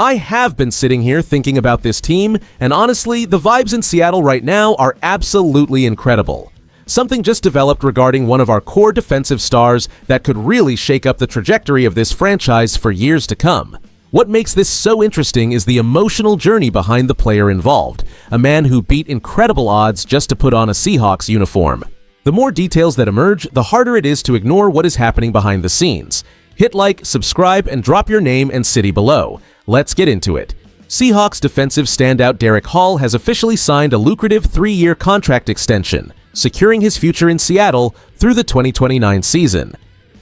I have been sitting here thinking about this team, and honestly, the vibes in Seattle right now are absolutely incredible. Something just developed regarding one of our core defensive stars that could really shake up the trajectory of this franchise for years to come. What makes this so interesting is the emotional journey behind the player involved, a man who beat incredible odds just to put on a Seahawks uniform. The more details that emerge, the harder it is to ignore what is happening behind the scenes. Hit like, subscribe, and drop your name and city below. Let's get into it. Seahawks defensive standout Derick has officially signed a lucrative 3-year contract extension, securing his future in Seattle through the 2029 season.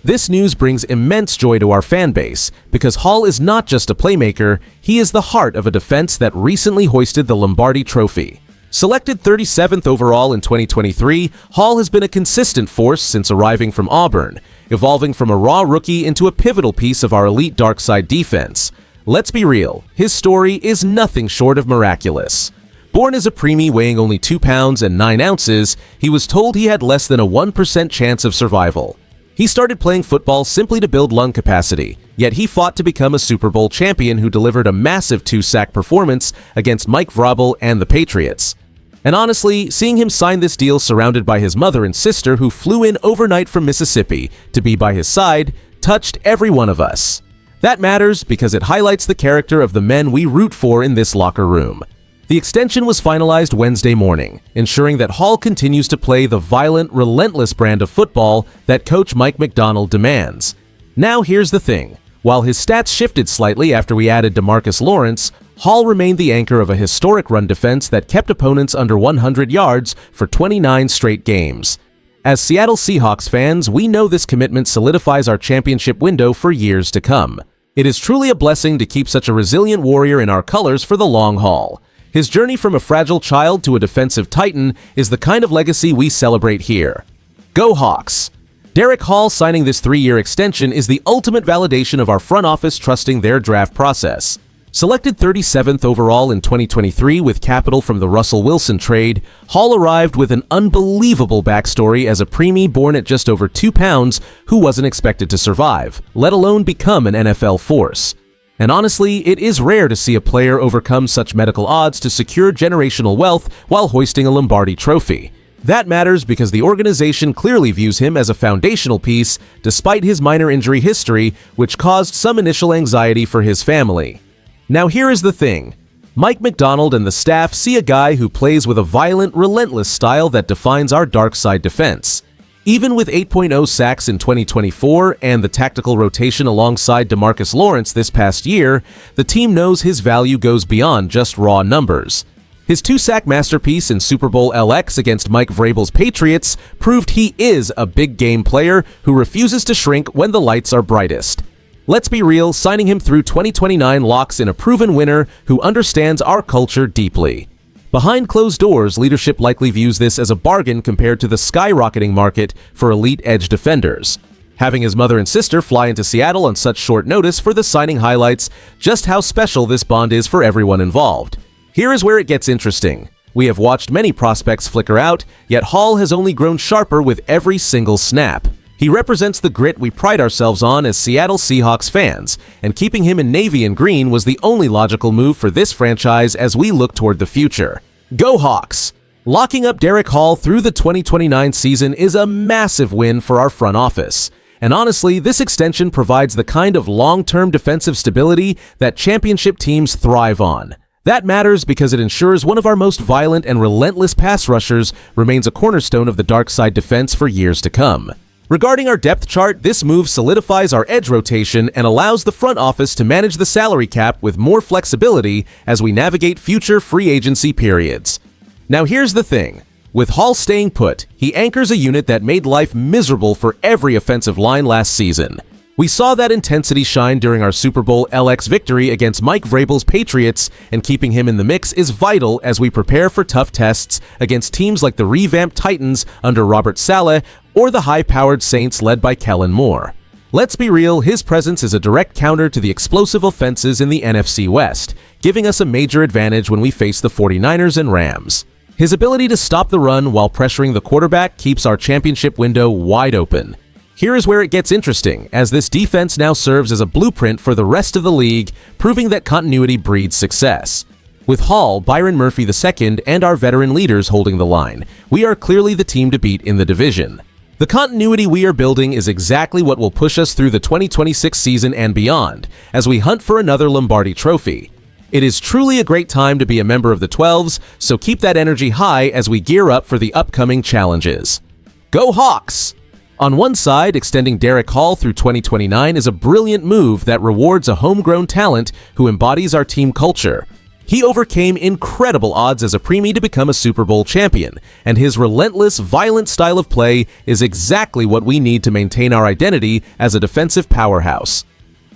This news brings immense joy to our fan base, because Hall is not just a playmaker, he is the heart of a defense that recently hoisted the Lombardi Trophy. Selected 37th overall in 2023, Hall has been a consistent force since arriving from Auburn, evolving from a raw rookie into a pivotal piece of our elite dark side defense. Let's be real, his story is nothing short of miraculous. Born as a preemie weighing only 2 pounds and 9 ounces, he was told he had less than a 1% chance of survival. He started playing football simply to build lung capacity, yet he fought to become a Super Bowl champion who delivered a massive 2-sack performance against Mike Vrabel and the Patriots. And honestly, seeing him sign this deal surrounded by his mother and sister who flew in overnight from Mississippi to be by his side touched every one of us. That matters because it highlights the character of the men we root for in this locker room. The extension was finalized Wednesday morning, ensuring that Hall continues to play the violent, relentless brand of football that coach Mike Macdonald demands. Now here's the thing. While his stats shifted slightly after we added DeMarcus Lawrence, Hall remained the anchor of a historic run defense that kept opponents under 100 yards for 29 straight games. As Seattle Seahawks fans, we know this commitment solidifies our championship window for years to come. It is truly a blessing to keep such a resilient warrior in our colors for the long haul. His journey from a fragile child to a defensive titan is the kind of legacy we celebrate here. Go Hawks! Derick signing this 3-year extension is the ultimate validation of our front office trusting their draft process. Selected 37th overall in 2023 with capital from the Russell Wilson trade, Hall arrived with an unbelievable backstory as a preemie born at just over 2 pounds who wasn't expected to survive, let alone become an NFL force. And honestly, it is rare to see a player overcome such medical odds to secure generational wealth while hoisting a Lombardi Trophy. That matters because the organization clearly views him as a foundational piece despite his minor injury history, which caused some initial anxiety for his family. Now here is the thing. Mike Macdonald and the staff see a guy who plays with a violent, relentless style that defines our dark side defense. Even with 8.0 sacks in 2024 and the tactical rotation alongside DeMarcus Lawrence this past year, the team knows his value goes beyond just raw numbers. His 2-sack masterpiece in Super Bowl LX against Mike Vrabel's Patriots proved he is a big game player who refuses to shrink when the lights are brightest. Let's be real, signing him through 2029 locks in a proven winner who understands our culture deeply. Behind closed doors, leadership likely views this as a bargain compared to the skyrocketing market for elite edge defenders. Having his mother and sister fly into Seattle on such short notice for the signing highlights just how special this bond is for everyone involved. Here is where it gets interesting. We have watched many prospects flicker out, yet Hall has only grown sharper with every single snap. He represents the grit we pride ourselves on as Seattle Seahawks fans, and keeping him in navy and green was the only logical move for this franchise as we look toward the future. Go Hawks! Locking up Derick through the 2029 season is a massive win for our front office. And honestly, this extension provides the kind of long-term defensive stability that championship teams thrive on. That matters because it ensures one of our most violent and relentless pass rushers remains a cornerstone of the dark side defense for years to come. Regarding our depth chart, this move solidifies our edge rotation and allows the front office to manage the salary cap with more flexibility as we navigate future free agency periods. Now here's the thing. With Hall staying put, he anchors a unit that made life miserable for every offensive line last season. We saw that intensity shine during our Super Bowl LX victory against Mike Vrabel's Patriots, and keeping him in the mix is vital as we prepare for tough tests against teams like the revamped Titans under Robert Saleh or the high-powered Saints led by Kellen Moore. Let's be real, his presence is a direct counter to the explosive offenses in the NFC West, giving us a major advantage when we face the 49ers and Rams. His ability to stop the run while pressuring the quarterback keeps our championship window wide open. Here is where it gets interesting, as this defense now serves as a blueprint for the rest of the league, proving that continuity breeds success. With Hall, Byron Murphy II, and our veteran leaders holding the line, we are clearly the team to beat in the division. The continuity we are building is exactly what will push us through the 2026 season and beyond, as we hunt for another Lombardi trophy. It is truly a great time to be a member of the 12s, so keep that energy high as we gear up for the upcoming challenges. Go Hawks! On one side, extending Derick Hall through 2029 is a brilliant move that rewards a homegrown talent who embodies our team culture. He overcame incredible odds as a preemie to become a Super Bowl champion, and his relentless, violent style of play is exactly what we need to maintain our identity as a defensive powerhouse.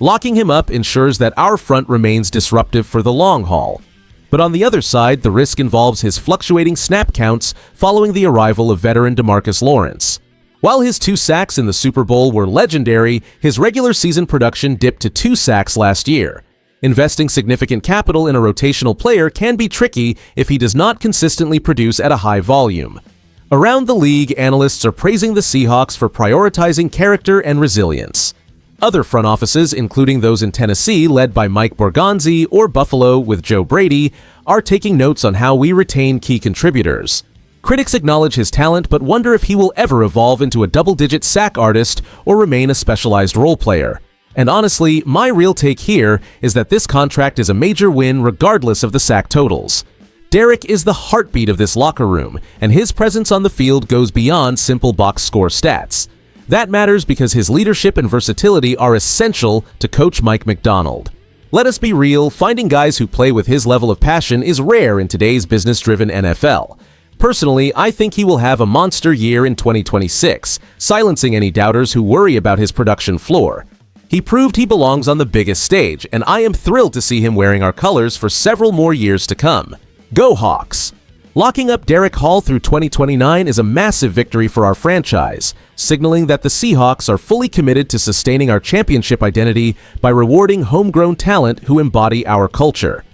Locking him up ensures that our front remains disruptive for the long haul. But on the other side, the risk involves his fluctuating snap counts following the arrival of veteran DeMarcus Lawrence. While his 2 sacks in the Super Bowl were legendary, his regular season production dipped to 2 sacks last year. Investing significant capital in a rotational player can be tricky if he does not consistently produce at a high volume. Around the league, analysts are praising the Seahawks for prioritizing character and resilience. Other front offices, including those in Tennessee led by Mike Borgonzi or Buffalo with Joe Brady, are taking notes on how we retain key contributors. Critics acknowledge his talent but wonder if he will ever evolve into a double-digit sack artist or remain a specialized role player. And honestly, my real take here is that this contract is a major win regardless of the sack totals. Derick is the heartbeat of this locker room, and his presence on the field goes beyond simple box score stats. That matters because his leadership and versatility are essential to Coach Mike Macdonald. Let us be real, finding guys who play with his level of passion is rare in today's business-driven NFL. Personally, I think he will have a monster year in 2026, silencing any doubters who worry about his production floor. He proved he belongs on the biggest stage, and I am thrilled to see him wearing our colors for several more years to come. Go Hawks! Locking up Derick Hall through 2029 is a massive victory for our franchise, signaling that the Seahawks are fully committed to sustaining our championship identity by rewarding homegrown talent who embody our culture.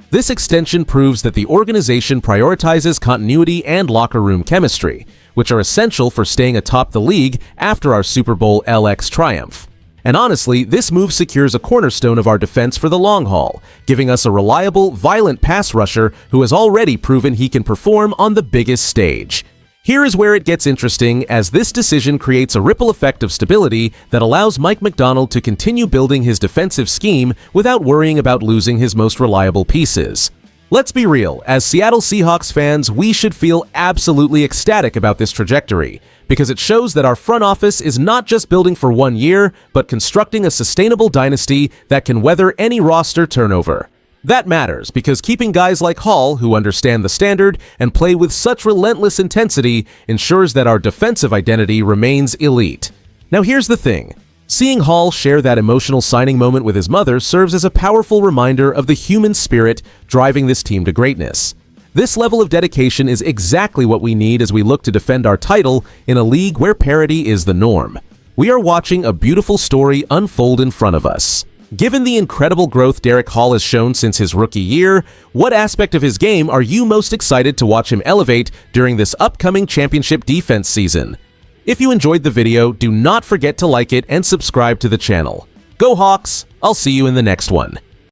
This extension proves that the organization prioritizes continuity and locker room chemistry, which are essential for staying atop the league after our Super Bowl LX triumph. And honestly, this move secures a cornerstone of our defense for the long haul, giving us a reliable, violent pass rusher who has already proven he can perform on the biggest stage. Here is where it gets interesting, as this decision creates a ripple effect of stability that allows Mike Macdonald to continue building his defensive scheme without worrying about losing his most reliable pieces. Let's be real, as Seattle Seahawks fans, we should feel absolutely ecstatic about this trajectory, because it shows that our front office is not just building for 1 year, but constructing a sustainable dynasty that can weather any roster turnover. That matters because keeping guys like Hall, who understand the standard and play with such relentless intensity, ensures that our defensive identity remains elite. Now here's the thing. Seeing Hall share that emotional signing moment with his mother serves as a powerful reminder of the human spirit driving this team to greatness. This level of dedication is exactly what we need as we look to defend our title in a league where parity is the norm. We are watching a beautiful story unfold in front of us. Given the incredible growth Derick Hall has shown since his rookie year, what aspect of his game are you most excited to watch him elevate during this upcoming championship defense season? If you enjoyed the video, do not forget to like it and subscribe to the channel. Go Hawks! I'll see you in the next one.